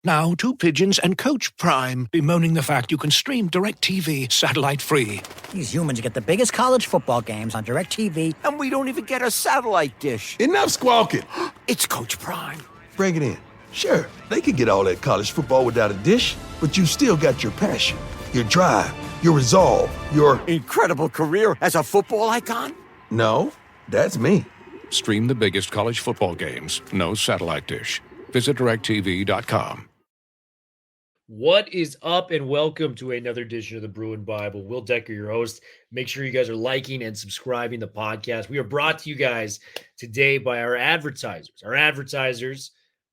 Now, two pigeons and Coach Prime bemoaning the fact you can stream DirecTV satellite-free. These humans get the biggest college football games on DirecTV, and we don't even get a satellite dish. Enough squawking. It's Coach Prime. Bring it in. Sure, they could get all that college football without a dish, but you still got your passion, your drive, your resolve, your incredible career as a football icon? No, that's me. Stream the biggest college football games. No satellite dish. Visit DirecTV.com. What is up, and welcome to another edition of the Bruin Bible. Will Decker, your host. Make sure you guys are liking and subscribing the podcast. We are brought to you guys today by our advertisers. Our advertisers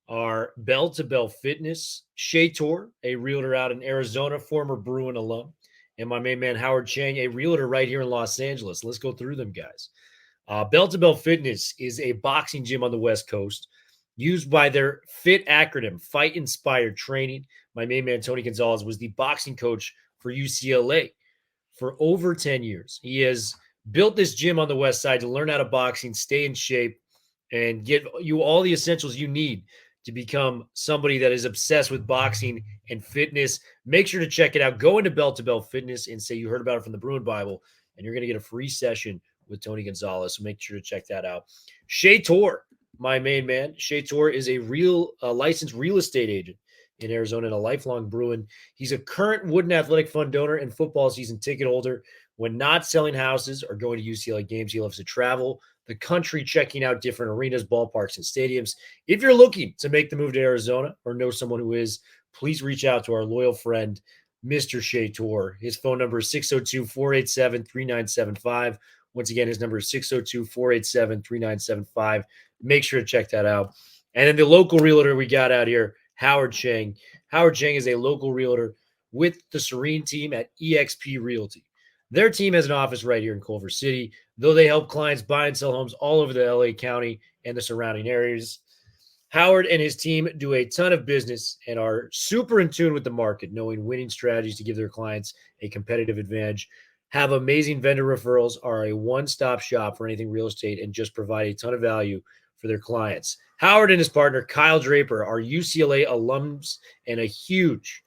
are Bell to Bell Fitness, Shator, a realtor out in Arizona, former Bruin alum, and my main man Howard Chang, a realtor right here in Los Angeles. Let's go through them, guys. Bell to Bell Fitness is a boxing gym on the West Coast, used by their FIT acronym, Fight Inspired Training. My main man, Tony Gonzalez, was the boxing coach for UCLA for over 10 years. He has built this gym on the West Side to learn how to boxing, stay in shape, and get you all the essentials you need to become somebody that is obsessed with boxing and fitness. Make sure to check it out. Go into Bell to Bell Fitness and say you heard about it from the Bruin Bible, and you're going to get a free session with Tony Gonzalez. So make sure to check that out. Shator, my main man. Shator is a licensed real estate agent in Arizona and a lifelong Bruin. He's a current Wooden Athletic Fund donor and football season ticket holder. When not selling houses or going to UCLA games, he loves to travel the country, checking out different arenas, ballparks, and stadiums. If you're looking to make the move to Arizona or know someone who is, please reach out to our loyal friend, Mr. Shator. His phone number is 602-487-3975. Once again, his number is 602-487-3975. Make sure to check that out. And then the local realtor we got out here, Howard Chang. Howard Chang is a local realtor with the Serene team at eXp Realty. Their team has an office right here in Culver City, though they help clients buy and sell homes all over the LA County and the surrounding areas. Howard and his team do a ton of business and are super in tune with the market, knowing winning strategies to give their clients a competitive advantage, have amazing vendor referrals, are a one-stop shop for anything real estate, and just provide a ton of value for their clients. Howard and his partner, Kyle Draper, are UCLA alums and a huge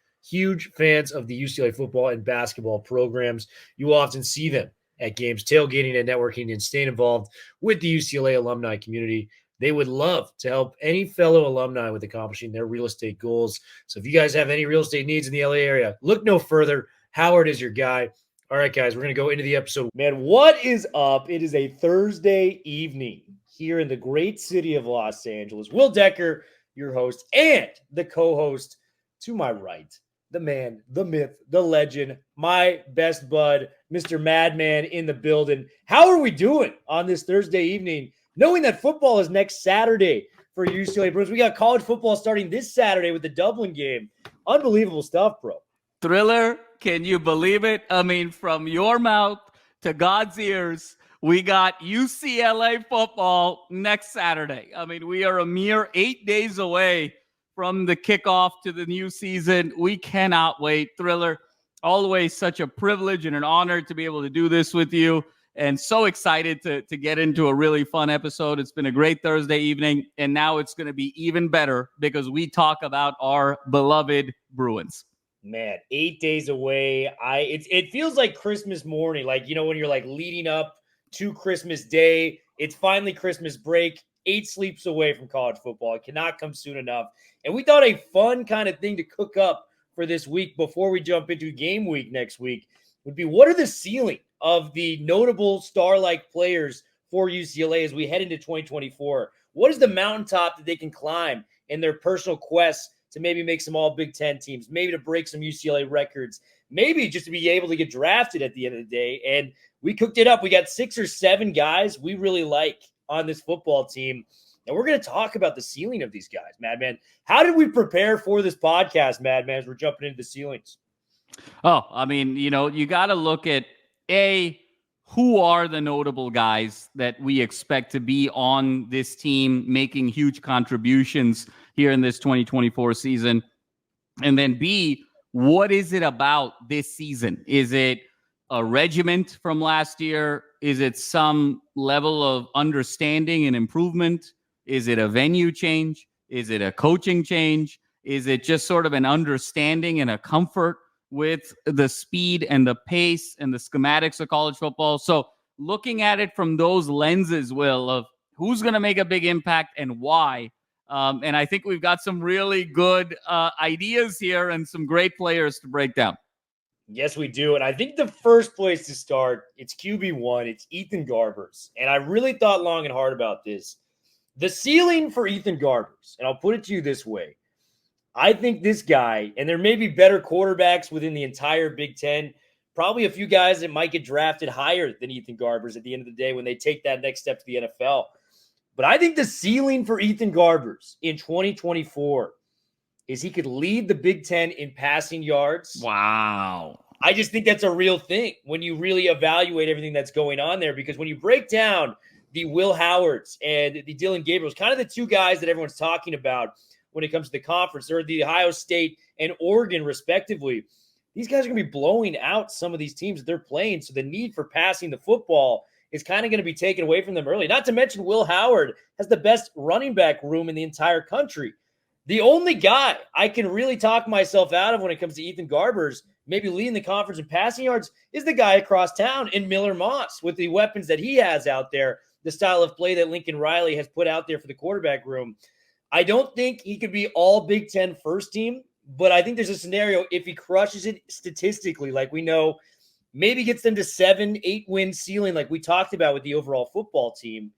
fans of the UCLA football and basketball programs. You often see them at games, tailgating and networking, and staying involved with the UCLA alumni community. They would love to help any fellow alumni with accomplishing their real estate goals. So if you guys have any real estate needs in the LA area, look no further. Howard is your guy. All right, guys, we're going to go into the episode. Man, what is up? It is a Thursday evening here in the great city of Los Angeles. Will Decker, your host, and the co-host to my right, the man, the myth, the legend, my best bud, Mr. Madman in the building. How are we doing on this Thursday evening, knowing that football is next Saturday for UCLA Bruins? We got college football starting this Saturday with the Dublin game. Unbelievable stuff, bro. Thriller, can you believe it? I mean, from your mouth to God's ears, we got UCLA football next Saturday. I mean, we are a mere 8 days away from the kickoff to the new season. We cannot wait. Thriller, always such a privilege and an honor to be able to do this with you, and so excited to get into a really fun episode. It's been a great Thursday evening, and now it's going to be even better because we talk about our beloved Bruins. Man, 8 days away. It feels like Christmas morning, like, you know, when you're like leading up to Christmas Day. It's finally Christmas break. 8 sleeps away from college football. It cannot come soon enough. And we thought a fun kind of thing to cook up for this week before we jump into game week next week would be, what are the ceiling of the notable star-like players for UCLA as we head into 2024? What is the mountaintop that they can climb in their personal quest to maybe make some all Big Ten teams, maybe to break some UCLA records, maybe just to be able to get drafted at the end of the day? And we cooked it up. We got 6 or 7 guys we really like on this football team. And we're going to talk about the ceiling of these guys, Madman. How did we prepare for this podcast, Madman, as we're jumping into the ceilings? Oh, I mean, you know, you got to look at, who are the notable guys that we expect to be on this team making huge contributions here in this 2024 season? And then B, what is it about this season? Is it a regiment from last year? Is it some level of understanding and improvement? Is it a venue change? Is it a coaching change? Is it just sort of an understanding and a comfort with the speed and the pace and the schematics of college football? So looking at it from those lenses, Will, of who's going to make a big impact and why. And I think we've got some really good ideas here and some great players to break down. Yes, we do. And I think the first place to start, it's QB1. It's Ethan Garbers. And I really thought long and hard about this. The ceiling for Ethan Garbers, and I'll put it to you this way. I think this guy, and there may be better quarterbacks within the entire Big Ten, probably a few guys that might get drafted higher than Ethan Garbers at the end of the day when they take that next step to the NFL. But I think the ceiling for Ethan Garbers in 2024 is he could lead the Big Ten in passing yards. Wow. I just think that's a real thing when you really evaluate everything that's going on there, because when you break down the Will Howards and the Dylan Gabriels, kind of the two guys that everyone's talking about when it comes to the conference, or the Ohio State and Oregon respectively, these guys are going to be blowing out some of these teams that they're playing. So the need for passing the football is kind of going to be taken away from them early. Not to mention Will Howard has the best running back room in the entire country. The only guy I can really talk myself out of when it comes to Ethan Garbers, maybe leading the conference in passing yards, is the guy across town in Miller Moss with the weapons that he has out there, the style of play that Lincoln Riley has put out there for the quarterback room. I don't think he could be all Big Ten first team, but I think there's a scenario if he crushes it statistically, like we know, maybe gets them to 7-8 win ceiling like we talked about with the overall football team.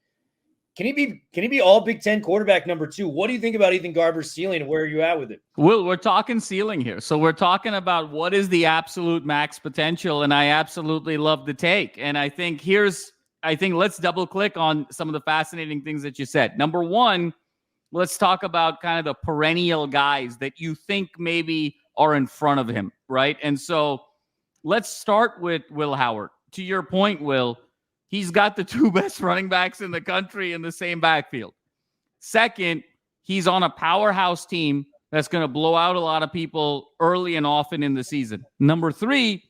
Can he be all Big Ten quarterback number 2? What do you think about Ethan Garbers' ceiling, and where are you at with it? Will, we're talking ceiling here. So we're talking about what is the absolute max potential, and I absolutely love the take. And I think let's double click on some of the fascinating things that you said. Number one, let's talk about kind of the perennial guys that you think maybe are in front of him, right? And so let's start with Will Howard. To your point, Will, he's got the 2 best running backs in the country in the same backfield. Second, he's on a powerhouse team that's going to blow out a lot of people early and often in the season. Number 3,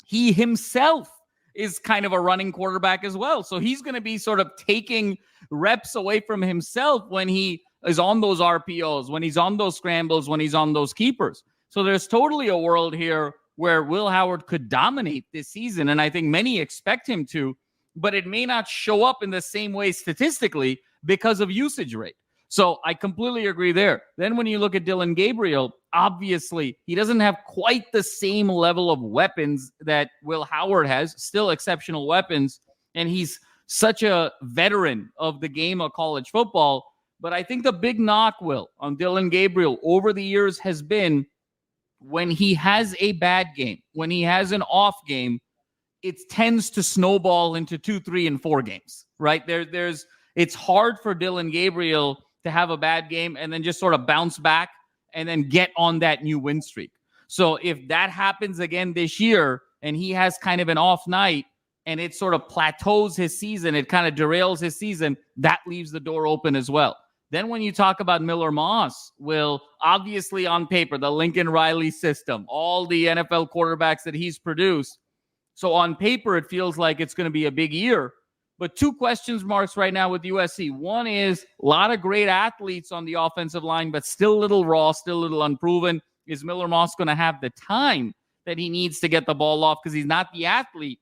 he himself is kind of a running quarterback as well. So he's going to be sort of taking reps away from himself when he is on those RPOs, when he's on those scrambles, when he's on those keepers. So there's totally a world here where Will Howard could dominate this season, and I think many expect him to, but it may not show up in the same way statistically because of usage rate. So I completely agree there. Then when you look at Dylan Gabriel, obviously he doesn't have quite the same level of weapons that Will Howard has, still exceptional weapons, and he's such a veteran of the game of college football. But I think the big knock, Will, on Dylan Gabriel over the years has been when he has a bad game, when he has an off game, it tends to snowball into 2, 3, and 4 games, right? It's hard for Dylan Gabriel to have a bad game and then just sort of bounce back and then get on that new win streak. So if that happens again this year and he has kind of an off night and it sort of plateaus his season, it kind of derails his season, that leaves the door open as well. Then when you talk about Miller Moss, Will, obviously on paper, the Lincoln Riley system, all the NFL quarterbacks that he's produced. So on paper, it feels like it's going to be a big year. But 2 question marks right now with USC. One is a lot of great athletes on the offensive line, but still a little raw, still a little unproven. Is Miller Moss going to have the time that he needs to get the ball off? Because he's not the athlete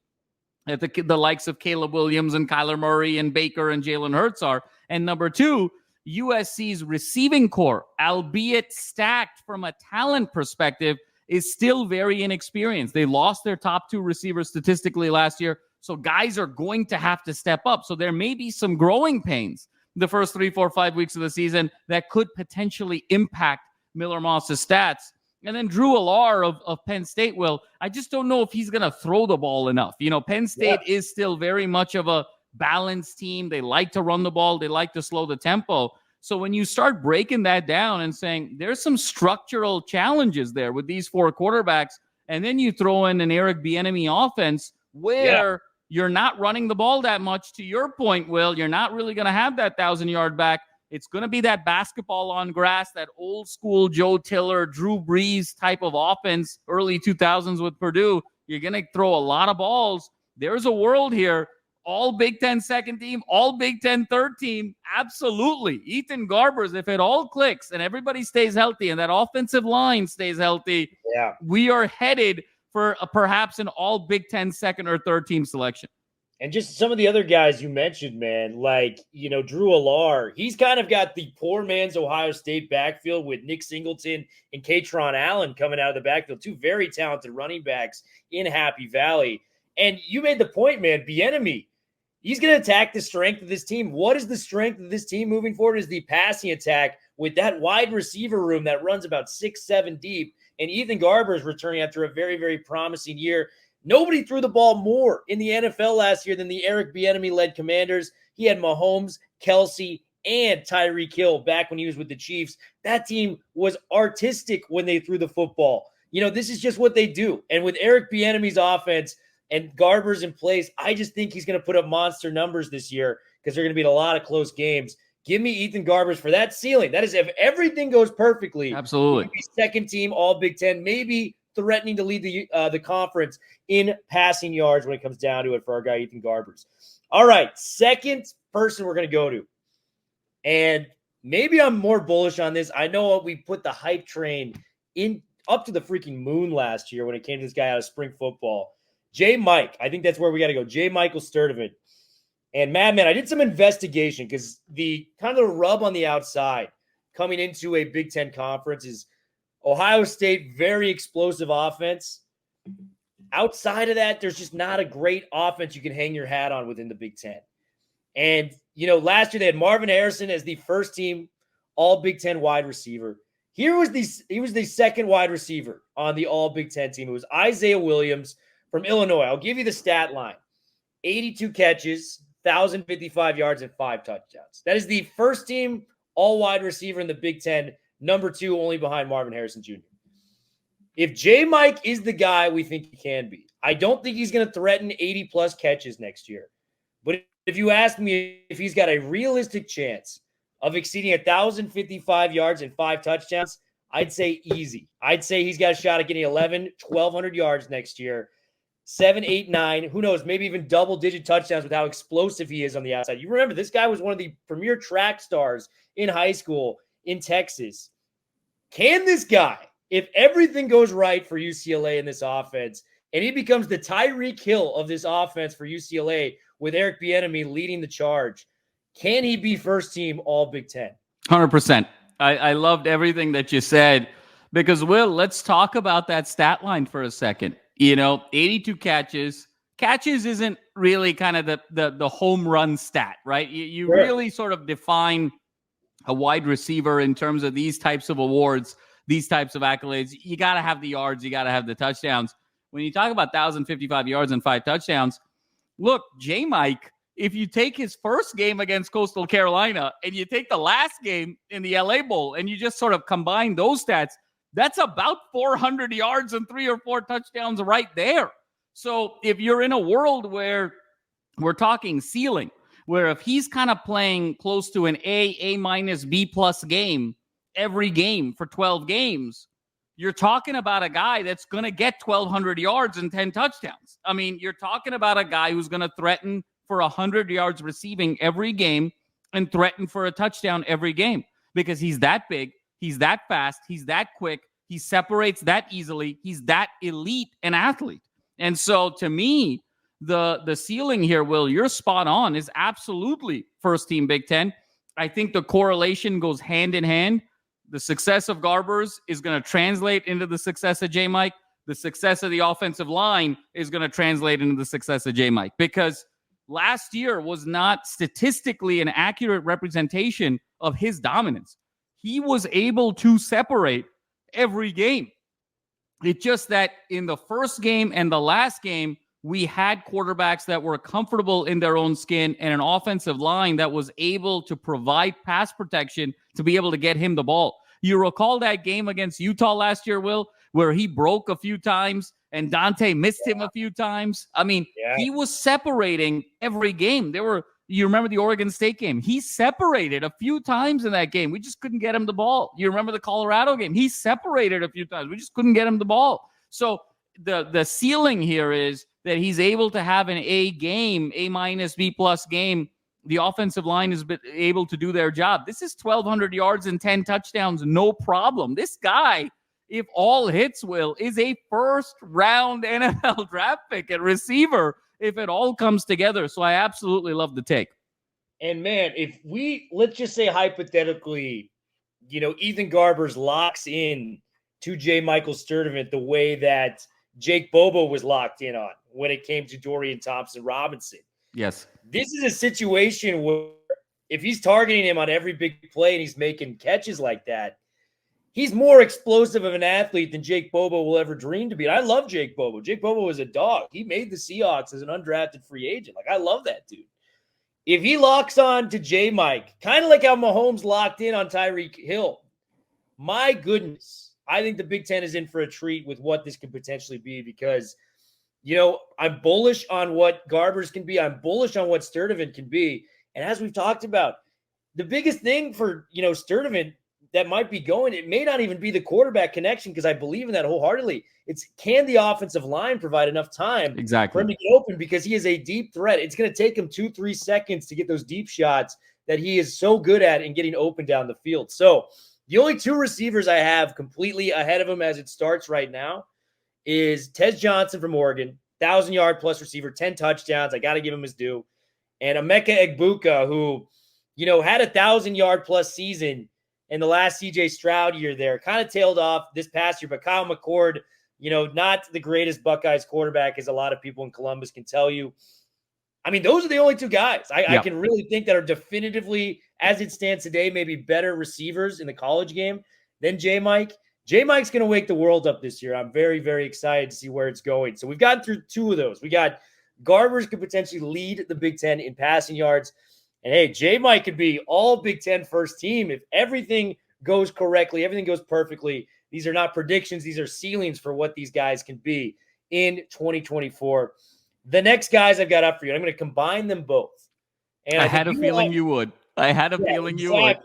that the likes of Caleb Williams and Kyler Murray and Baker and Jalen Hurts are. And number 2, USC's receiving core, albeit stacked from a talent perspective, is still very inexperienced. They lost their top 2 receivers statistically last year, so guys are going to have to step up. So there may be some growing pains the first 3, 4, 5 weeks of the season that could potentially impact Miller Moss's stats. And then Drew Allar of Penn State, Will, I just don't know if he's going to throw the ball enough. You know, Penn State is still very much of a balanced team. They like to run the ball. They like to slow the tempo. So when you start breaking that down and saying there's some structural challenges there with these 4 quarterbacks, and then you throw in an Eric Bieniemy offense where you're not running the ball that much, to your point, Will, you're not really going to have that 1,000-yard back. It's going to be that basketball on grass, that old school Joe Tiller, Drew Brees type of offense, early 2000s with Purdue. You're going to throw a lot of balls. There's a world here. all Big Ten second team, all Big Ten third team. Absolutely. Ethan Garbers, if it all clicks and everybody stays healthy and that offensive line stays healthy, we are headed for perhaps an all Big Ten second or third team selection. And just some of the other guys you mentioned, man, like, Drew Allar, he's kind of got the poor man's Ohio State backfield with Nick Singleton and Katron Allen coming out of the backfield, two very talented running backs in Happy Valley. And you made the point, man, Bieniemy, he's going to attack the strength of this team. What is the strength of this team moving forward is the passing attack with that wide receiver room that runs about 6-7 deep. And Ethan Garbers returning after a very, very promising year. Nobody threw the ball more in the NFL last year than the Eric Bieniemy-led Commanders. He had Mahomes, Kelsey, and Tyreek Hill back when he was with the Chiefs. That team was artistic when they threw the football. This is just what they do. And with Eric Bieniemy's offense and Garbers in place, I just think he's going to put up monster numbers this year because they're going to be in a lot of close games. Give me Ethan Garbers for that ceiling. That is, if everything goes perfectly, absolutely, second team, all Big Ten, maybe threatening to lead the conference in passing yards when it comes down to it for our guy Ethan Garbers. All right, second person we're going to go to. And maybe I'm more bullish on this. I know we put the hype train in up to the freaking moon last year when it came to this guy out of spring football. J. Mike, I think that's where we got to go. J. Michael Sturdivant. And Madman, I did some investigation because the kind of the rub on the outside coming into a Big Ten conference is Ohio State, very explosive offense. Outside of that, there's just not a great offense you can hang your hat on within the Big Ten. And, last year they had Marvin Harrison as the first team all Big Ten wide receiver. He was the second wide receiver on the all Big Ten team. It was Isaiah Williams from Illinois. I'll give you the stat line. 82 catches, 1,055 yards, and 5 touchdowns. That is the first team all wide receiver in the Big Ten, number 2 only behind Marvin Harrison Jr. If J. Mike is the guy we think he can be, I don't think he's going to threaten 80-plus catches next year. But if you ask me if he's got a realistic chance of exceeding 1,055 yards and 5 touchdowns, I'd say easy. I'd say he's got a shot at getting 1,200 yards next year, 7, 8, 9, who knows, maybe even double-digit touchdowns with how explosive he is on the outside. You remember, this guy was one of the premier track stars in high school in Texas. Can this guy, if everything goes right for UCLA in this offense, and he becomes the Tyreek Hill of this offense for UCLA with Eric Bieniemy leading the charge, can he be first team all Big Ten? 100%. I loved everything that you said because, Will, let's talk about that stat line for a second. 82 catches. Catches isn't really kind of the home run stat, right? You Sure. really sort of define a wide receiver in terms of these types of awards, these types of accolades. You got to have the yards. You got to have the touchdowns. When you talk about 1,055 yards and 5 touchdowns, look, J. Mike, if you take his first game against Coastal Carolina and you take the last game in the LA Bowl and you just sort of combine those stats, that's about 400 yards and 3 or 4 touchdowns right there. So if you're in a world where we're talking ceiling, where if he's kind of playing close to an A minus, B plus game every game for 12 games, you're talking about a guy that's going to get 1,200 yards and 10 touchdowns. I mean, you're talking about a guy who's going to threaten for 100 yards receiving every game and threaten for a touchdown every game because he's that big, he's that fast, he's that quick, he separates that easily, he's that elite an athlete. And so to me, the ceiling here, Will, you're spot on, is absolutely first team Big Ten. I think the correlation goes hand in hand. The success of Garbers is going to translate into the success of J. Mike. The success of the offensive line is going to translate into the success of J. Mike because last year was not statistically an accurate representation of his dominance. He was able to separate every game. It's just that in the first game and the last game, we had quarterbacks that were comfortable in their own skin and an offensive line that was able to provide pass protection to be able to get him the ball. You recall that game against Utah last year, Will, where he broke a few times and Dante missed him a few times. I mean, he was separating every game. You remember the Oregon State game? He separated a few times in that game. We just couldn't get him the ball. You remember the Colorado game? He separated a few times. We just couldn't get him the ball. So the ceiling here is that he's able to have an A game, A-, B+ game. The offensive line has been able to do their job. This is 1,200 yards and 10 touchdowns, no problem. This guy, if all hits, Will, is a first-round NFL draft pick at receiver if it all comes together. So I absolutely love the take. And, man, let's just say hypothetically, Ethan Garbers locks in to J. Michael Sturdivant the way that Jake Bobo was locked in on when it came to Dorian Thompson-Robinson. Yes. This is a situation where if he's targeting him on every big play and he's making catches like that, he's more explosive of an athlete than Jake Bobo will ever dream to be. And I love Jake Bobo. Jake Bobo is a dog. He made the Seahawks as an undrafted free agent. I love that dude. If he locks on to J-Mike, kind of like how Mahomes locked in on Tyreek Hill, my goodness, I think the Big Ten is in for a treat with what this could potentially be because, I'm bullish on what Garbers can be. I'm bullish on what Sturdivant can be. And as we've talked about, the biggest thing for, Sturdivant that might be going, it may not even be the quarterback connection because I believe in that wholeheartedly. It's can the offensive line provide enough time for him to get open because he is a deep threat. It's going to take him 2-3 seconds to get those deep shots that he is so good at in getting open down the field. So the only two receivers I have completely ahead of him as it starts right now is Tez Johnson from Oregon, 1,000-yard plus receiver, 10 touchdowns. I got to give him his due. And Emeka Egbuka, who, had a 1,000-yard plus season in the last CJ Stroud year there, kind of tailed off this past year, but Kyle McCord, not the greatest Buckeyes quarterback, as a lot of people in Columbus can tell you. I mean, those are the only two guys I can really think that are definitively, as it stands today, maybe better receivers in the college game than J-Mike. J-Mike's going to wake the world up this year. I'm very, very excited to see where it's going. So we've gotten through two of those. We got Garbers could potentially lead the Big Ten in passing yards. And, hey, J-Mike could be all Big Ten first team if everything goes correctly, everything goes perfectly. These are not predictions. These are ceilings for what these guys can be in 2024. The next guys I've got up for you, I'm going to combine them both. And I had a feeling you would. I had a feeling you would.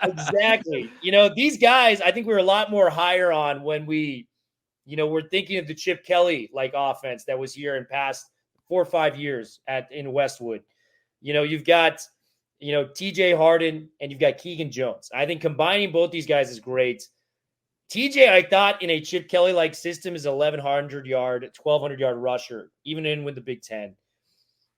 Exactly. These guys, I think we were a lot more higher on when we, we're thinking of the Chip Kelly offense that was here in past 4 or 5 years in Westwood. You've got, TJ Harden and you've got Keegan Jones. I think combining both these guys is great. TJ, I thought in a Chip Kelly-like system is 1,200-yard rusher, even in with the Big Ten.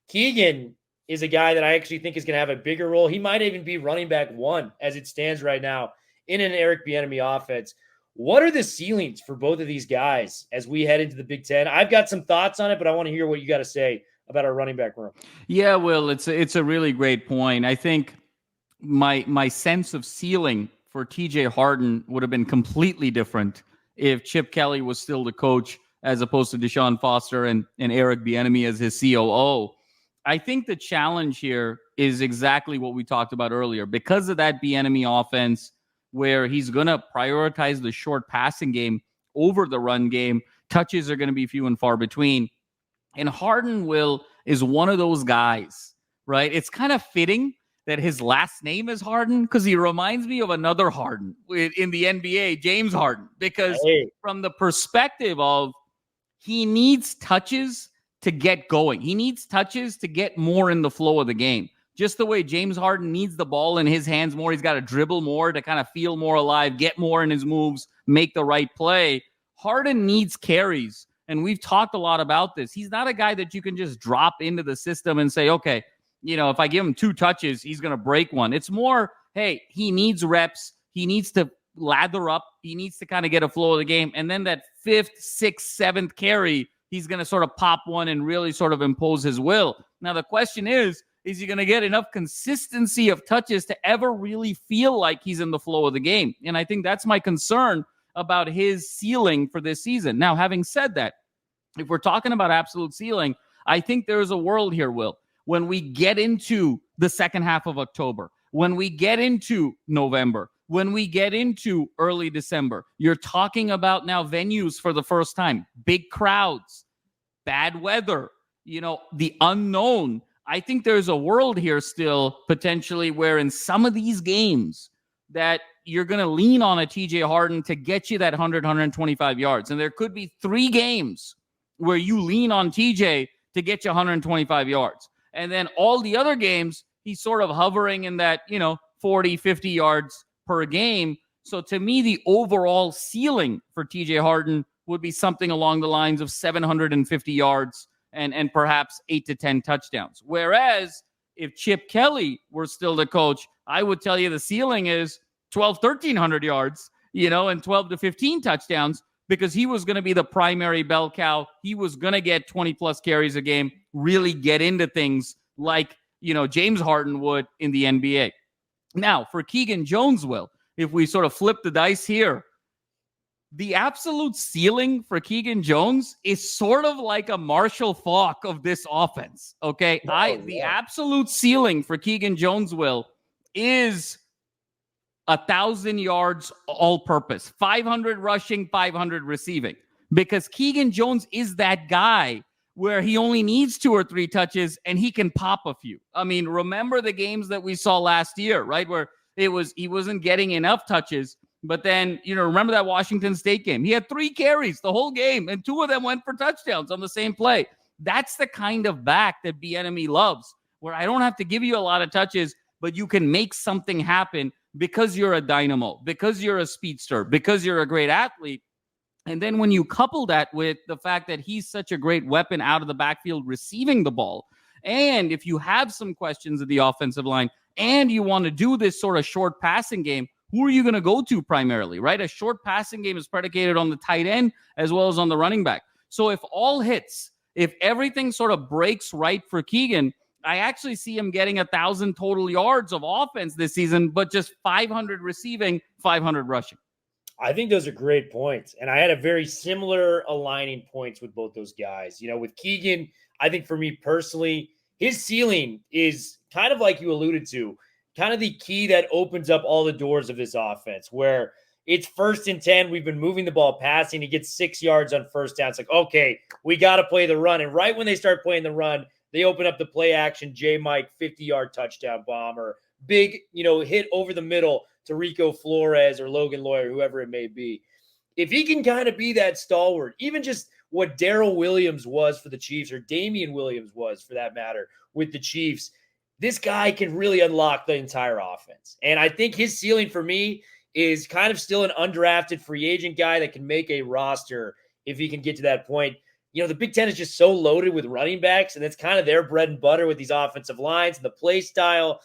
Keegan is a guy that I actually think is going to have a bigger role. He might even be running back one as it stands right now in an Eric Bieniemy offense. What are the ceilings for both of these guys as we head into the Big Ten? I've got some thoughts on it, but I want to hear what you got to say about our running back room. Yeah, Will, it's a really great point. I think my sense of ceiling for TJ Harden would have been completely different if Chip Kelly was still the coach as opposed to Deshaun Foster and Eric Bieniemy as his COO. I think the challenge here is exactly what we talked about earlier. Because of that Bieniemy offense where he's going to prioritize the short passing game over the run game, touches are going to be few and far between. And Harden, Will, is one of those guys, right? It's kind of fitting that his last name is Harden because he reminds me of another Harden in the NBA, James Harden, because from the perspective of he needs touches to get going. He needs touches to get more in the flow of the game. Just the way James Harden needs the ball in his hands more. He's got to dribble more to kind of feel more alive, get more in his moves, make the right play. Harden needs carries. And we've talked a lot about this. He's not a guy that you can just drop into the system and say, okay, if I give him 2 touches, he's going to break one. It's more, hey, he needs reps. He needs to lather up. He needs to kind of get a flow of the game. And then that 5th, 6th, 7th carry, he's going to sort of pop one and really sort of impose his will. Now, the question is he going to get enough consistency of touches to ever really feel like he's in the flow of the game? And I think that's my concern about his ceiling for this season. Now, having said that, if we're talking about absolute ceiling, I think there's a world here, Will, when we get into the second half of October, when we get into November, when we get into early December, you're talking about now venues for the first time, big crowds, bad weather, the unknown. I think there's a world here still potentially where in some of these games that you're going to lean on a TJ Harden to get you that 100, 125 yards. And there could be 3 games where you lean on TJ to get you 125 yards. And then all the other games, he's sort of hovering in that, 40, 50 yards per game. So to me, the overall ceiling for TJ Harden would be something along the lines of 750 yards and perhaps 8 to 10 touchdowns. Whereas if Chip Kelly were still the coach, I would tell you the ceiling is 1,300 yards, and 12 to 15 touchdowns, because he was going to be the primary bell cow. He was going to get 20 plus carries a game, really get into things like, James Harden would in the NBA. Now, for Keegan Jones, if we sort of flip the dice here, the absolute ceiling for Keegan Jones is sort of like a Marshall Faulk of this offense. Okay. The absolute ceiling for Keegan Jones, is 1,000 yards all purpose, 500 rushing, 500 receiving, because Keegan Jones is that guy where he only needs 2 or 3 touches and he can pop a few. I mean, remember the games that we saw last year, right? Where he wasn't getting enough touches. But then, remember that Washington State game? He had 3 carries the whole game, and 2 of them went for touchdowns on the same play. That's the kind of back that Bieniemy loves, where I don't have to give you a lot of touches, but you can make something happen because you're a dynamo, because you're a speedster, because you're a great athlete. And then when you couple that with the fact that he's such a great weapon out of the backfield receiving the ball, and if you have some questions at the offensive line and you want to do this sort of short passing game, who are you going to go to primarily, right? A short passing game is predicated on the tight end as well as on the running back. So if all hits, if everything sort of breaks right for Keegan, I actually see him getting 1,000 total yards of offense this season, but just 500 receiving, 500 rushing. I think those are great points. And I had a very similar aligning points with both those guys. With Keegan, I think for me personally, his ceiling is kind of like you alluded to, kind of the key that opens up all the doors of this offense, where it's 1st and 10. We've been moving the ball passing. He gets 6 yards on first down. It's like, okay, we got to play the run. And right when they start playing the run, they open up the play action, J-Mike 50-yard touchdown bomb, or big, hit over the middle to Rico Flores or Logan Lawyer, whoever it may be. If he can kind of be that stalwart, even just what Darrell Williams was for the Chiefs, or Damian Williams was for that matter with the Chiefs, this guy can really unlock the entire offense. And I think his ceiling for me is kind of still an undrafted free agent guy that can make a roster if he can get to that point. The Big Ten is just so loaded with running backs, and that's kind of their bread and butter with these offensive lines and the play style.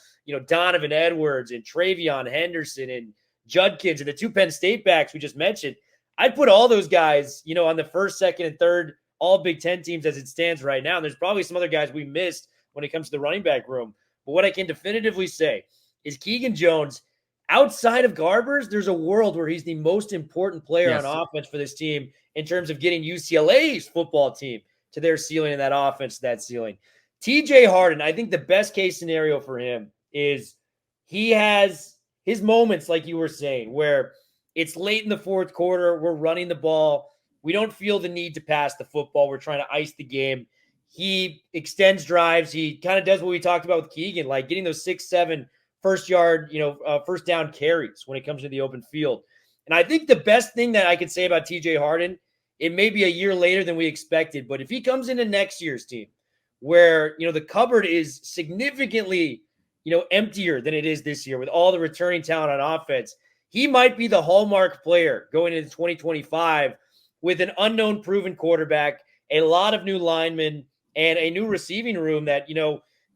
Donovan Edwards and Travion Henderson and Judkins and the 2 Penn State backs we just mentioned. I'd put all those guys, on the 1st, 2nd, and 3rd all Big Ten teams as it stands right now. And there's probably some other guys we missed when it comes to the running back room. But what I can definitively say is Keegan Jones, outside of Garbers, there's a world where he's the most important player on offense for this team in terms of getting UCLA's football team to their ceiling and that offense to that ceiling. TJ Harden, I think the best case scenario for him is he has his moments, like you were saying, where it's late in the 4th quarter, we're running the ball, we don't feel the need to pass the football, we're trying to ice the game. He extends drives. He kind of does what we talked about with Keegan, like getting those 6-7 first down carries when it comes to the open field. And I think the best thing that I could say about TJ Harden, it may be a year later than we expected, but if he comes into next year's team where, the cupboard is significantly, emptier than it is this year with all the returning talent on offense, he might be the hallmark player going into 2025 with an unknown proven quarterback, a lot of new linemen, and a new receiving room that,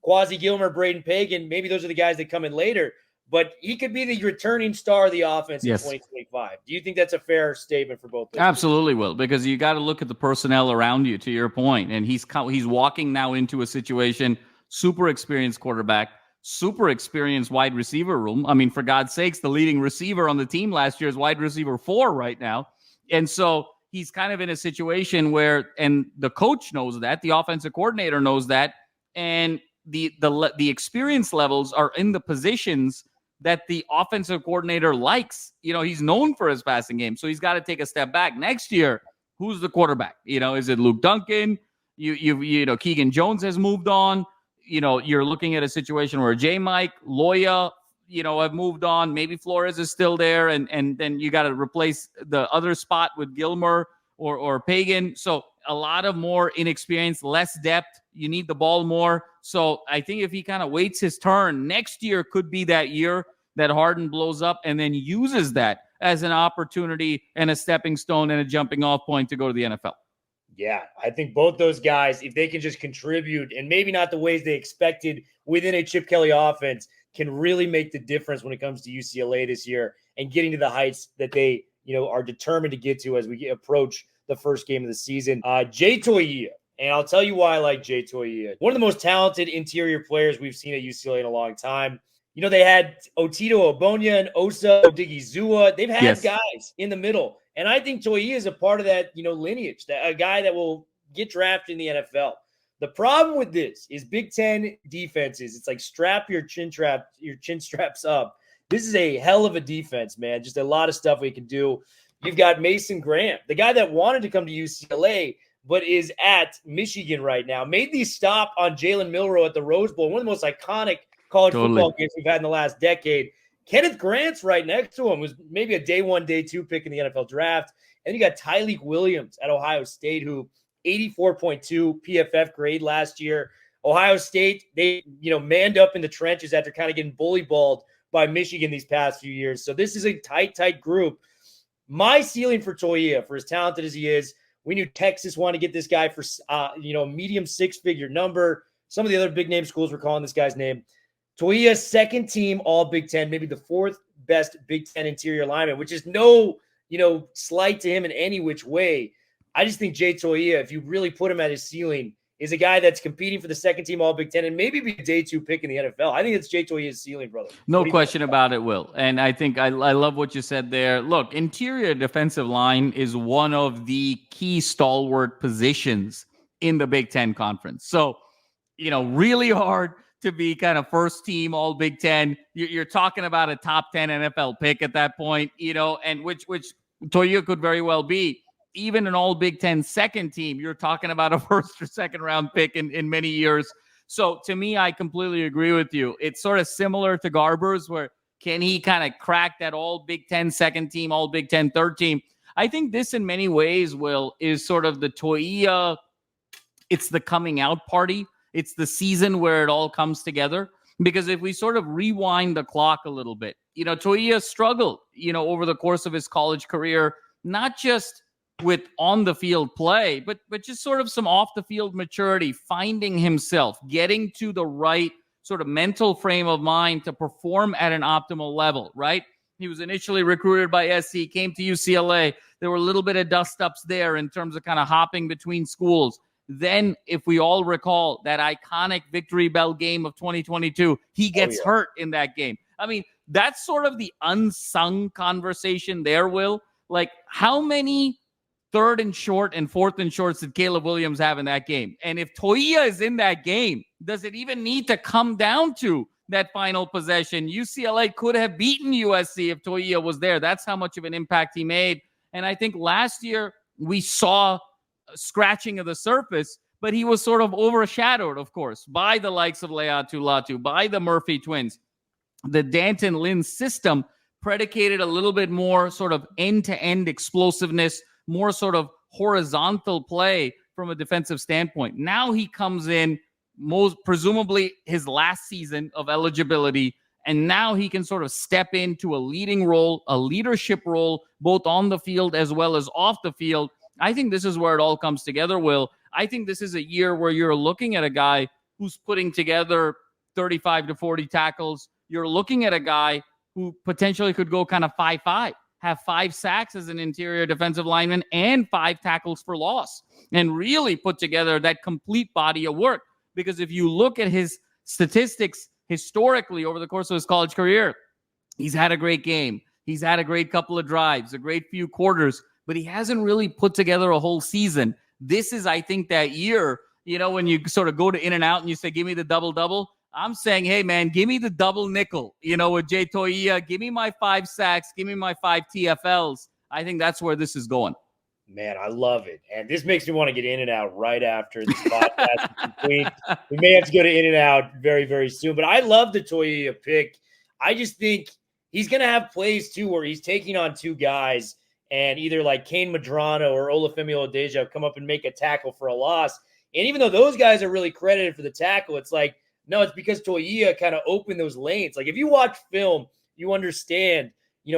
Quasi Gilmer, Braden Pagan, maybe those are the guys that come in later, but he could be the returning star of the offense in 2025. Do you think that's a fair statement for both? Absolutely, Will, because you got to look at the personnel around you, to your point. And he's walking now into a situation, super experienced quarterback, super experienced wide receiver room. I mean, for God's sakes, the leading receiver on the team last year is wide receiver 4 right now. And so he's kind of in a situation where, and the coach knows that, the offensive coordinator knows that, and the experience levels are in the positions that the offensive coordinator likes. He's known for his passing game, so he's got to take a step back. Next year, who's the quarterback? Is it Luke Duncan? Keegan Jones has moved on. You're looking at a situation where J-Mike, Loya, have moved on. Maybe Flores is still there, and then you got to replace the other spot with Gilmer or Pagan. So a lot of more inexperience, less depth. You need the ball more. So I think if he kind of waits his turn, next year could be that year that Harden blows up and then uses that as an opportunity and a stepping stone and a jumping off point to go to the NFL. Yeah, I think both those guys, if they can just contribute and maybe not the ways they expected within a Chip Kelly offense, can really make the difference when it comes to UCLA this year and getting to the heights that they, are determined to get to as we approach the first game of the season. Jay Toia, and I'll tell you why I like Jay Toia. One of the most talented interior players we've seen at UCLA in a long time. They had Otito Obonya and Osa Odigizua. They've had guys in the middle. And I think Toia is a part of that, lineage, a guy that will get drafted in the NFL. The problem with this is Big Ten defenses. It's like strap your chin straps up. This is a hell of a defense, man. Just a lot of stuff we can do. You've got Mason Graham, the guy that wanted to come to UCLA, but is at Michigan right now. Made the stop on Jalen Milroe at the Rose Bowl, one of the most iconic college football games we've had in the last decade. Kenneth Grant's right next to him, was maybe a day 1, day 2 pick in the NFL draft. And you got Tyleek Williams at Ohio State, who 84.2 PFF grade last year. Ohio State, they, manned up in the trenches after kind of getting bully balled by Michigan these past few years. So this is a tight group. My ceiling for Toia, for as talented as he is, we knew Texas wanted to get this guy for, medium 6-figure number. Some of the other big name schools were calling this guy's name. Toia, second team all Big Ten, maybe the 4th best Big Ten interior lineman, which is no, slight to him in any which way. I just think Jay Toia, if you really put him at his ceiling, is a guy that's competing for the second team all Big Ten and maybe be a day 2 pick in the NFL. I think it's Jay Toia's ceiling, brother. No question about it, Will. And I think I love what you said there. Look, interior defensive line is one of the key stalwart positions in the Big Ten conference. So, really hard to be kind of first team all Big Ten. You're talking about a top 10 NFL pick at that point, and which Toia could very well be. Even an all Big Ten second team, you're talking about a first or second round pick in many years. So to me, I completely agree with you. It's sort of similar to Garbers, where can he kind of crack that all Big Ten second team, all Big Ten third team? I think this in many ways, Will, is sort of the Toia. It's the coming out party. It's the season where it all comes together. Because if we sort of rewind the clock a little bit, Toia struggled, over the course of his college career, not just with on the field play, but just sort of some off the field maturity, finding himself, getting to the right sort of mental frame of mind to perform at an optimal level, right? He was initially recruited by SC, came to UCLA. There were a little bit of dust ups there in terms of kind of hopping between schools. Then, if we all recall that iconic Victory Bell game of 2022, he gets hurt in that game. I mean, that's sort of the unsung conversation there, Will. Like, how many 3rd and short and 4th and shorts did Caleb Williams have in that game? And if Toia is in that game, does it even need to come down to that final possession? UCLA could have beaten USC if Toia was there. That's how much of an impact he made. And I think last year we saw a scratching of the surface, but he was sort of overshadowed, of course, by the likes of Leatu Latu, by the Murphy twins. The Danton Lynn system predicated a little bit more sort of end-to-end explosiveness, more sort of horizontal play from a defensive standpoint. Now he comes in, most presumably his last season of eligibility, and now he can sort of step into a leading role, a leadership role, both on the field as well as off the field. I think this is where it all comes together, Will. I think this is a year where you're looking at a guy who's putting together 35 to 40 tackles. You're looking at a guy who potentially could go kind of 5-5. Have 5 sacks as an interior defensive lineman and 5 tackles for loss, and really put together that complete body of work. Because if you look at his statistics historically over the course of his college career, he's had a great game. He's had a great couple of drives, a great few quarters, but he hasn't really put together a whole season. This is, I think, that year, when you sort of go to In-N-Out and you say, give me the double-double, I'm saying, hey, man, give me the double nickel, with Jay Toia. Give me my 5 sacks. Give me my 5 TFLs. I think that's where this is going. Man, I love it. And this makes me want to get In-N-Out right after this podcast is complete. We may have to go to In-N-Out very, very soon. But I love the Toia pick. I just think he's going to have plays, too, where he's taking on 2 guys. and either like Kane Madrano or Olufemi Oladejo come up and make a tackle for a loss. And even though those guys are really credited for the tackle, it's like, no, it's because Toia kind of opened those lanes. Like if you watch film, you understand,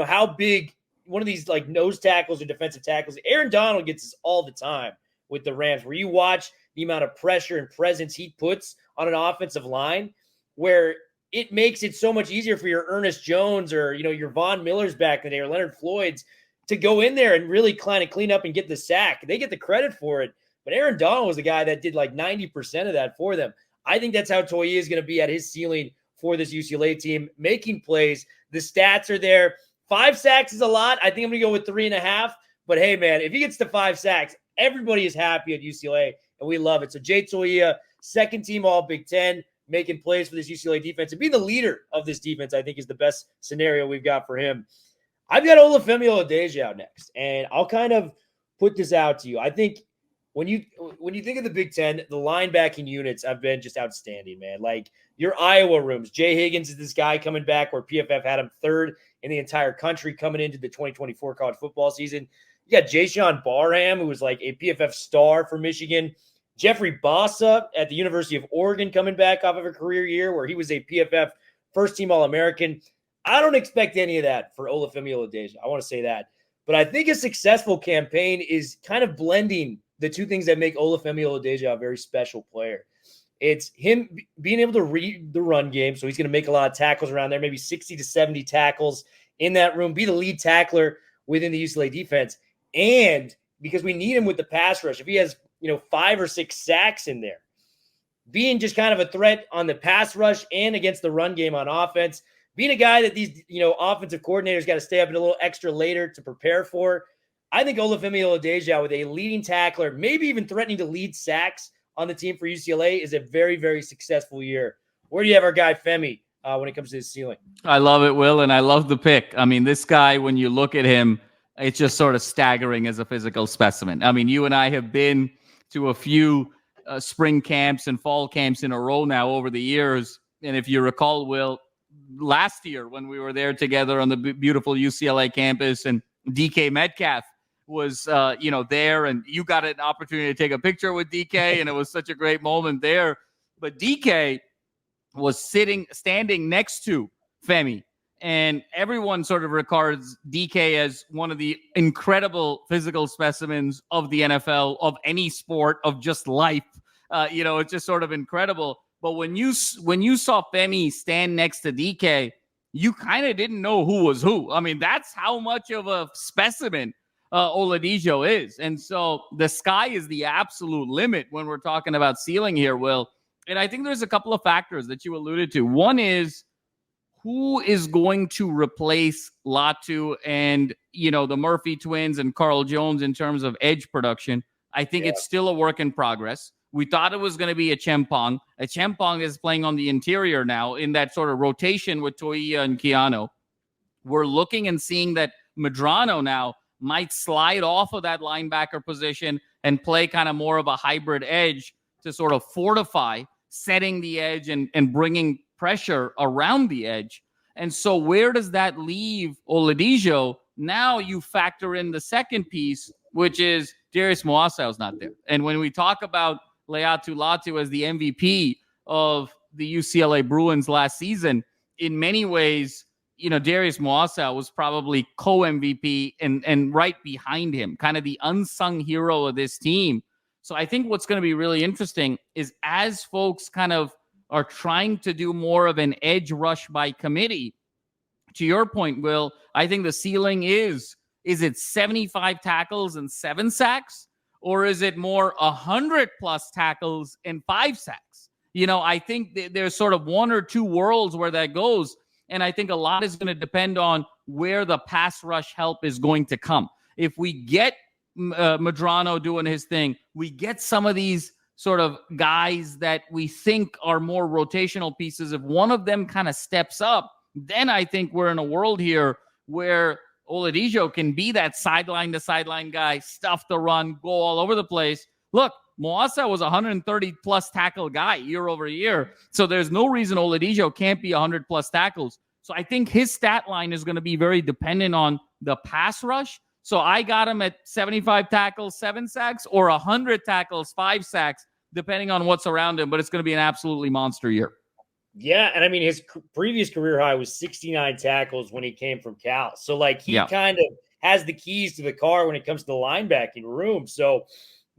how big one of these like nose tackles or defensive tackles, Aaron Donald gets this all the time with the Rams, where you watch the amount of pressure and presence he puts on an offensive line, where it makes it so much easier for your Ernest Jones or, your Von Millers back in the day or Leonard Floyd's to go in there and really kind of clean up and get the sack. They get the credit for it. But Aaron Donald was the guy that did like 90% of that for them. I think that's how Toia is going to be at his ceiling for this UCLA team, making plays. The stats are there. 5 sacks is a lot. I think I'm going to go with 3.5. But hey, man, if he gets to 5 sacks, everybody is happy at UCLA, and we love it. So Jay Toia, second team all Big Ten, making plays for this UCLA defense. And being the leader of this defense, I think, is the best scenario we've got for him. I've got Olufemi Oladejo out next, and I'll kind of put this out to you. I think when you think of the Big Ten, the linebacking units have been just outstanding, man. Like your Iowa rooms, Jay Higgins is this guy coming back where PFF had him 3rd in the entire country coming into the 2024 college football season. You got Jayshon Barham, who was like a PFF star for Michigan. Jeffrey Bossa at the University of Oregon coming back off of a career year where he was a PFF first-team All-American. I don't expect any of that for Olufemi Oladejo. I want to say that. But I think a successful campaign is kind of blending the two things that make Olufemi Oladejo a very special player. It's him being able to read the run game, so he's going to make a lot of tackles around there, maybe 60 to 70 tackles in that room, be the lead tackler within the UCLA defense. And because we need him with the pass rush, if he has 5 or 6 sacks in there, being just kind of a threat on the pass rush and against the run game on offense, being a guy that these offensive coordinators got to stay up a little extra later to prepare for. I think Olufemi Oladejo with a leading tackler, maybe even threatening to lead sacks on the team for UCLA, is a very, very successful year. Where do you have our guy Femi when it comes to his ceiling? I love it, Will, and I love the pick. I mean, this guy, when you look at him, it's just sort of staggering as a physical specimen. I mean, you and I have been to a few spring camps and fall camps in a row now over the years. And if you recall, Will, last year when we were there together on the beautiful UCLA campus and DK Metcalf was, there, and you got an opportunity to take a picture with DK, and it was such a great moment there. But DK was standing next to Femi, and everyone sort of regards DK as one of the incredible physical specimens of the NFL, of any sport, of just life. It's just sort of incredible. But when you saw Femi stand next to DK, you kind of didn't know who was who. I mean, that's how much of a specimen Oladipo is. And so the sky is the absolute limit when we're talking about ceiling here, Will. And I think there's a couple of factors that you alluded to. One is who is going to replace Latu and, the Murphy twins and Carl Jones in terms of edge production. I think it's still a work in progress. We thought it was going to be a Chempong. A Chempong is playing on the interior now in that sort of rotation with Toia and Keanu. We're looking and seeing that Madrano now might slide off of that linebacker position and play kind of more of a hybrid edge to sort of fortify setting the edge and bringing pressure around the edge. And so where does that leave Oladipo? Now you factor in the second piece, which is Darius Moasau's not there. And when we talk about Leatu Latu as the MVP of the UCLA Bruins last season, in many ways, Darius Moasau was probably co-MVP and right behind him, kind of the unsung hero of this team. So I think what's going to be really interesting is as folks kind of are trying to do more of an edge rush by committee, to your point, Will, I think the ceiling is it 75 tackles and 7 sacks? Or is it more 100 plus tackles and 5 sacks? I think there's sort of one or two worlds where that goes. And I think a lot is going to depend on where the pass rush help is going to come. If we get Madrano doing his thing, we get some of these sort of guys that we think are more rotational pieces. If one of them kind of steps up, then I think we're in a world here where Oladipo can be that sideline to sideline guy, stuff the run, go all over the place. Look, Moasa was a 130 plus tackle guy year over year. So there's no reason Oladipo can't be 100 plus tackles. So I think his stat line is going to be very dependent on the pass rush. So I got him at 75 tackles, 7 sacks, or 100 tackles, 5 sacks, depending on what's around him. But it's going to be an absolutely monster year. Yeah, and I mean, his previous career high was 69 tackles when he came from Cal. So, like, he kind of has the keys to the car when it comes to the linebacking room. So,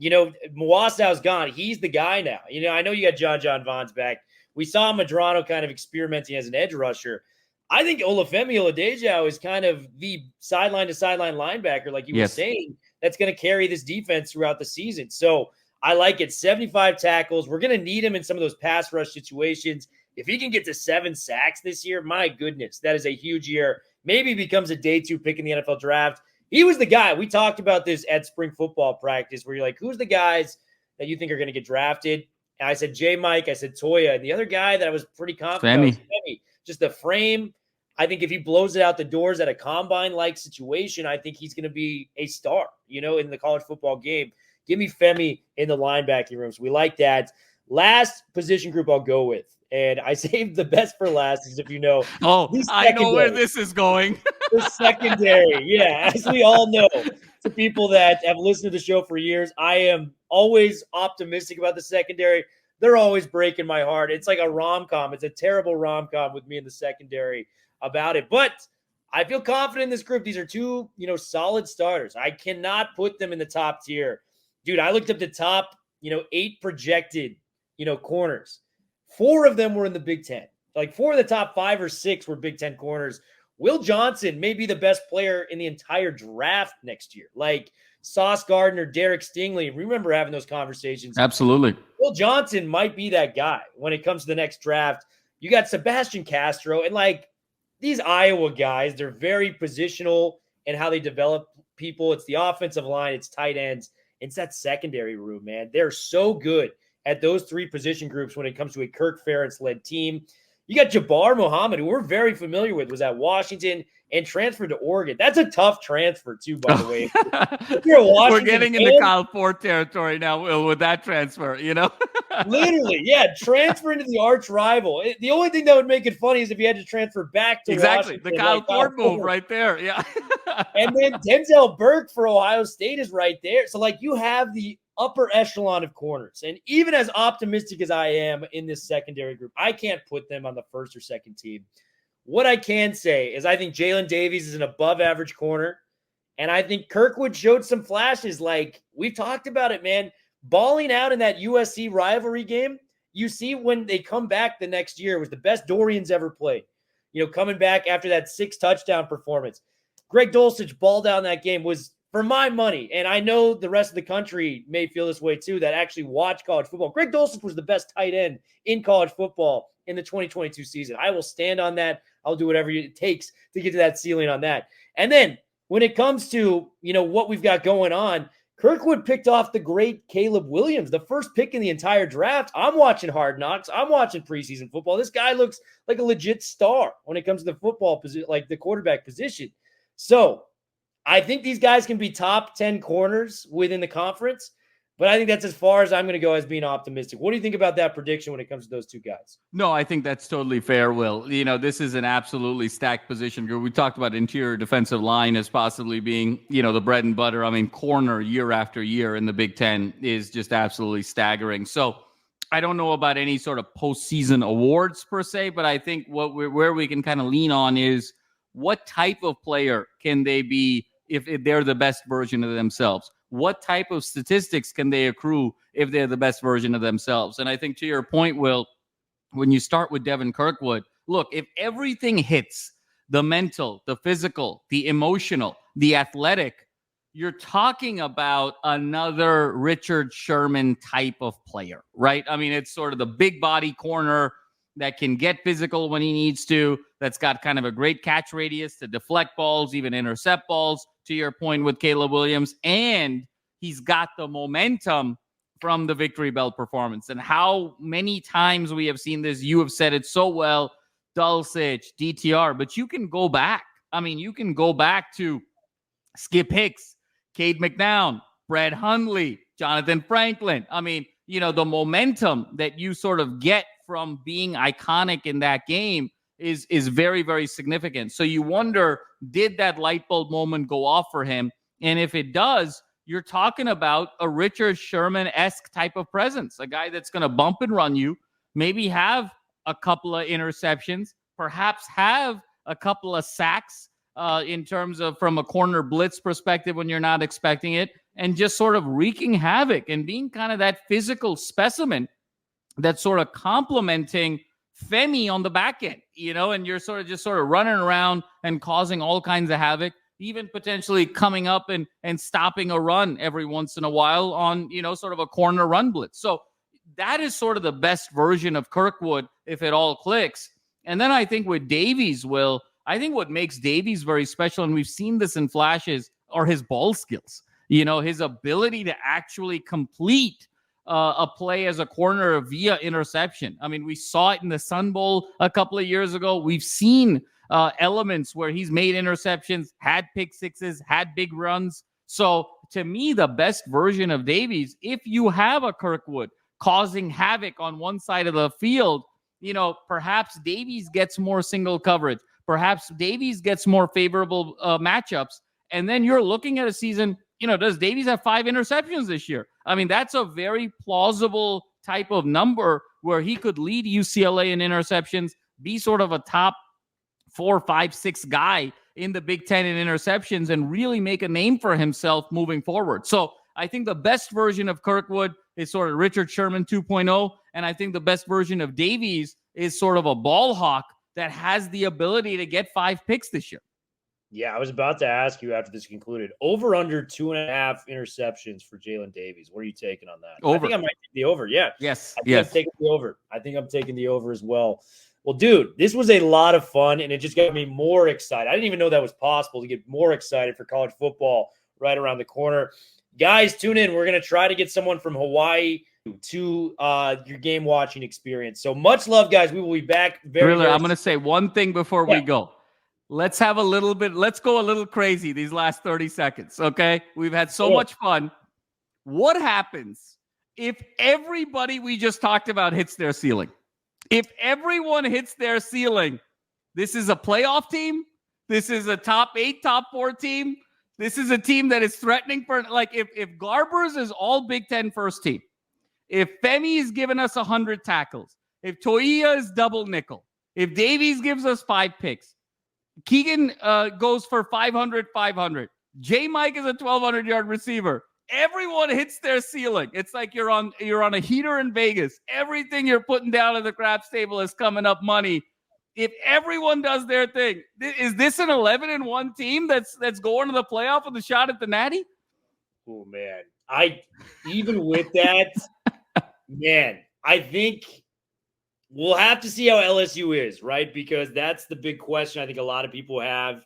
Mwasau's gone. He's the guy now. I know you got John Vaughn's back. We saw Medrano kind of experimenting as an edge rusher. I think Olufemi Oladejo is kind of the sideline-to-sideline linebacker, like you were saying, that's going to carry this defense throughout the season. So I like it. 75 tackles. We're going to need him in some of those pass rush situations. If he can get to 7 sacks this year, my goodness, that is a huge year. Maybe he becomes a day 2 pick in the NFL draft. He was the guy. We talked about this at spring football practice where you're like, who's the guys that you think are going to get drafted? And I said J. Mike. I said Toia. And the other guy that I was pretty confident was Femi. Just the frame. I think if he blows it out the doors at a combine-like situation, I think he's going to be a star, in the college football game. Give me Femi in the linebacking room. So we like that. Last position group I'll go with, and I saved the best for last, as if you know. Oh, I know where this is going. The secondary. Yeah, as we all know, to people that have listened to the show for years, I am always optimistic about the secondary. They're always breaking my heart. It's like a rom-com. It's a terrible rom-com with me in the secondary about it. But I feel confident in this group. These are 2, solid starters. I cannot put them in the top tier. Dude, I looked up the top, 8 projected, corners. 4 of them were in the Big Ten. Like 4 of the top 5 or 6 were Big Ten corners. Will Johnson may be the best player in the entire draft next year. Like Sauce Gardner, Derek Stingley. Remember having those conversations. Absolutely. Will Johnson might be that guy when it comes to the next draft. You got Sebastian Castro, and like these Iowa guys, they're very positional in how they develop people. It's the offensive line, it's tight ends, it's that secondary room, man. They're so good at those 3 position groups when it comes to a Kirk Ferentz-led team. You got Jabbar Muhammad, who we're very familiar with, was at Washington and transferred to Oregon. That's a tough transfer, too, by the way. If you're a Washington We're getting fan, into Kyle Ford territory now, Will, with that transfer, Literally, yeah, transfer into the arch rival. The only thing that would make it funny is if you had to transfer back to Washington. The Kyle Ford move Ford. right there, yeah. And then Denzel Burke for Ohio State is right there. So, like, you have the upper echelon of corners. And even as optimistic as I am in this secondary group, I can't put them on the first or second team. What I can say is I think Jalen Davies is an above-average corner, and I think Kirkwood showed some flashes. Like, we've talked about it, man. Balling out in that USC rivalry game, you see when they come back the next year, it was the best Dorian's ever played. Coming back after that 6-touchdown performance. Greg Dulcich balled out in that game was, for my money, and I know the rest of the country may feel this way too, that actually watch college football. Greg Dulcich was the best tight end in college football in the 2022 season. I will stand on that. I'll do whatever it takes to get to that ceiling on that. And then when it comes to, what we've got going on, Kirkwood picked off the great Caleb Williams, the first pick in the entire draft. I'm watching Hard Knocks. I'm watching preseason football. This guy looks like a legit star when it comes to the football position, like the quarterback position. So I think these guys can be top 10 corners within the conference, but I think that's as far as I'm going to go as being optimistic. What do you think about that prediction when it comes to those 2 guys? No, I think that's totally fair, Will. This is an absolutely stacked position group. We talked about interior defensive line as possibly being, the bread and butter. I mean, corner year after year in the Big Ten is just absolutely staggering. So I don't know about any sort of postseason awards per se, but I think where we can kind of lean on is what type of player can they be if they're the best version of themselves? What type of statistics can they accrue if they're the best version of themselves? And I think to your point, Will, when you start with Devin Kirkwood, look, if everything hits, the mental, the physical, the emotional, the athletic, you're talking about another Richard Sherman type of player, right? I mean, it's sort of the big body corner that can get physical when he needs to, that's got kind of a great catch radius to deflect balls, even intercept balls, to your point with Caleb Williams. And he's got the momentum from the Victory Bell performance. And how many times we have seen this, you have said it so well, Dulcich, DTR, but you can go back. I mean, you can go back to Skip Hicks, Cade McNown, Brett Hundley, Jonathan Franklin. I mean, the momentum that you sort of get from being iconic in that game is very, very significant. So you wonder, did that light bulb moment go off for him And if it does, you're talking about a Richard Sherman-esque type of presence, a guy that's going to bump and run you, maybe have a couple of interceptions, perhaps have a couple of sacks in terms of from a corner blitz perspective when you're not expecting it, and just sort of wreaking havoc and being kind of that physical specimen that's sort of complementing Femi on the back end, and you're sort of running around and causing all kinds of havoc, even potentially coming up and stopping a run every once in a while on, sort of a corner run blitz. So that is sort of the best version of Kirkwood if it all clicks. And then I think with Davies, I think what makes Davies very special, and we've seen this in flashes, are his ball skills. His ability to actually complete a play as a corner via interception. I mean, we saw it in the Sun Bowl a couple of years ago. We've seen elements where he's made interceptions, had pick sixes, had big runs. So to me, the best version of Davies, if you have a Kirkwood causing havoc on one side of the field, perhaps Davies gets more single coverage. Perhaps Davies gets more favorable matchups. And then you're looking at a season, does Davies have 5 interceptions this year? I mean, that's a very plausible type of number where he could lead UCLA in interceptions, be sort of a top 4, 5, 6 guy in the Big Ten in interceptions, and really make a name for himself moving forward. So I think the best version of Kirkwood is sort of Richard Sherman 2.0. And I think the best version of Davies is sort of a ball hawk that has the ability to get 5 picks this year. Yeah, I was about to ask you after this concluded. Over under 2.5 interceptions for Jalen Davies. What are you taking on that? Over. I think I might take the over. Yeah. Yes. I'm taking the over. I think I'm taking the over as well. Well, dude, this was a lot of fun, and it just got me more excited. I didn't even know that was possible to get more excited for college football right around the corner. Guys, tune in. We're going to try to get someone from Hawaii to your game watching experience. So much love, guys. We will be back very Thriller, I'm going to say one thing before we go. Let's go a little crazy these last 30 seconds, okay? We've had so much fun. What happens if everybody we just talked about hits their ceiling? If everyone hits their ceiling, this is a playoff team. This is a top 8, top 4 team. This is a team that is threatening for, like, if Garbers is all Big Ten first team, if Femi is giving us 100 tackles, if Toia is double nickel, if Davies gives us 5 picks, Keegan goes for 500, J. Mike is a 1,200-yard receiver. Everyone hits their ceiling. It's like you're on a heater in Vegas. Everything you're putting down at the craps table is coming up money. If everyone does their thing, is this an 11-1 team that's going to the playoff with a shot at the Natty? Oh man, even with that, man, I think we'll have to see how LSU is, right? Because that's the big question I think a lot of people have.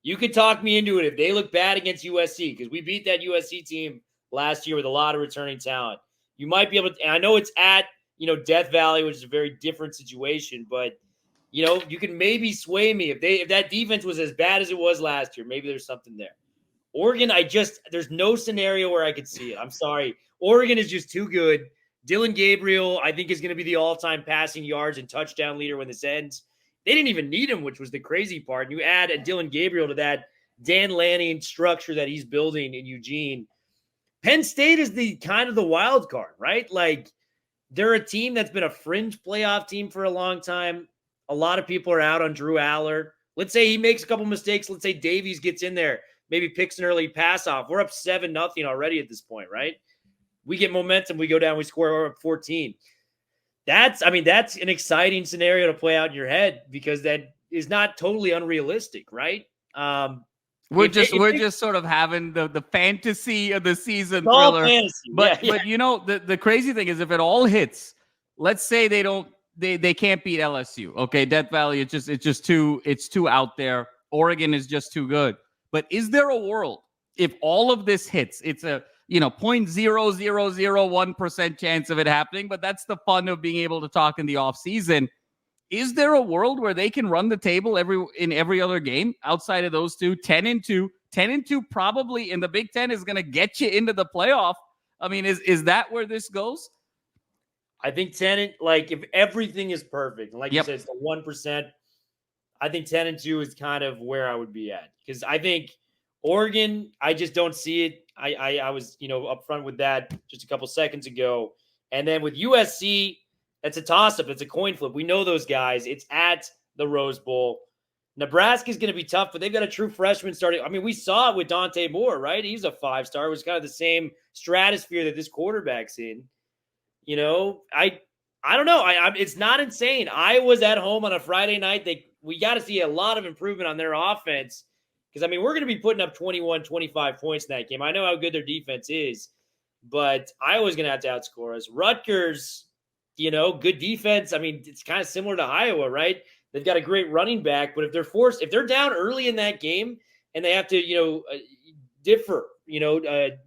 You could talk me into it if they look bad against USC, because we beat that USC team last year with a lot of returning talent. You might be able to, and I know it's at, Death Valley, which is a very different situation, but you can maybe sway me if that defense was as bad as it was last year. Maybe there's something there. Oregon, there's no scenario where I could see it. I'm sorry. Oregon is just too good. Dylan Gabriel, I think, is going to be the all-time passing yards and touchdown leader when this ends. They didn't even need him, which was the crazy part. And you add a Dylan Gabriel to that Dan Lanning structure that he's building in Eugene. Penn State is the kind of the wild card, right? Like, they're a team that's been a fringe playoff team for a long time. A lot of people are out on Drew Aller. Let's say he makes a couple mistakes. Let's say Davies gets in there, maybe picks an early pass off. We're up 7-0 already at this point, right? We get momentum. We go down. We score. We're up 14. That's an exciting scenario to play out in your head, because that is not totally unrealistic, right? We're just sort of having the fantasy of the season, Thriller. Fantasy. But the crazy thing is, if it all hits, let's say they can't beat LSU. Okay, Death Valley, it's just too out there. Oregon is just too good. But is there a world if all of this hits? It's a 0.0001% chance of it happening, but that's the fun of being able to talk in the off season. Is there a world where they can run the table in every other game outside of those two? 10-2 probably in the Big Ten is going to get you into the playoff. I mean, is that where this goes? I think 10, like, if everything is perfect, and like you said, it's the 1%. I think 10-2 is kind of where I would be at, because I think Oregon, I just don't see it. I was, upfront with that just a couple seconds ago. And then with USC, that's a toss-up. It's a coin flip. We know those guys. It's at the Rose Bowl. Nebraska's going to be tough, but they've got a true freshman starting. I mean, we saw it with Dante Moore, right? He's a 5-star. It was kind of the same stratosphere that this quarterback's in. I don't know. It's not insane. I was at home on a Friday night. We got to see a lot of improvement on their offense because, we're going to be putting up 21, 25 points in that game. I know how good their defense is, but Iowa's going to have to outscore us. Rutgers, good defense. It's kind of similar to Iowa, right? They've got a great running back, but if they're down early in that game and they have to,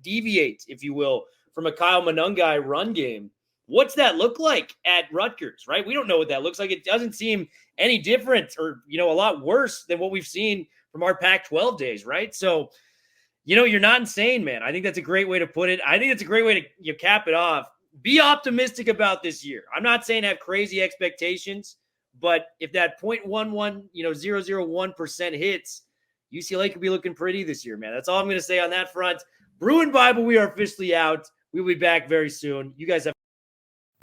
deviate, if you will, from a Kyle Monungai run game, what's that look like at Rutgers, right? We don't know what that looks like. It doesn't seem any different or, a lot worse than what we've seen from our Pac-12 days, right? So, you're not insane, man. I think that's a great way to put it. I think it's a great way to cap it off. Be optimistic about this year. I'm not saying have crazy expectations, but if that 0.1% hits, UCLA could be looking pretty this year, man. That's all I'm going to say on that front. Bruin Bible, we are officially out. We'll be back very soon. You guys have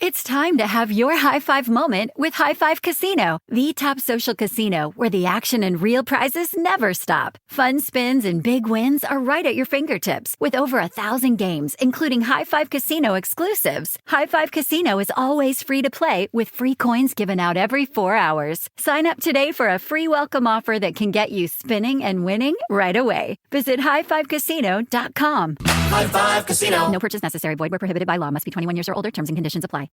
It's time to have your high-five moment with High Five Casino, the top social casino where the action and real prizes never stop. Fun spins and big wins are right at your fingertips with over 1,000 games, including High Five Casino exclusives. High Five Casino is always free to play with free coins given out every 4 hours. Sign up today for a free welcome offer that can get you spinning and winning right away. Visit highfivecasino.com. High Five Casino. No purchase necessary. Void where prohibited by law. Must be 21 years or older. Terms and conditions apply.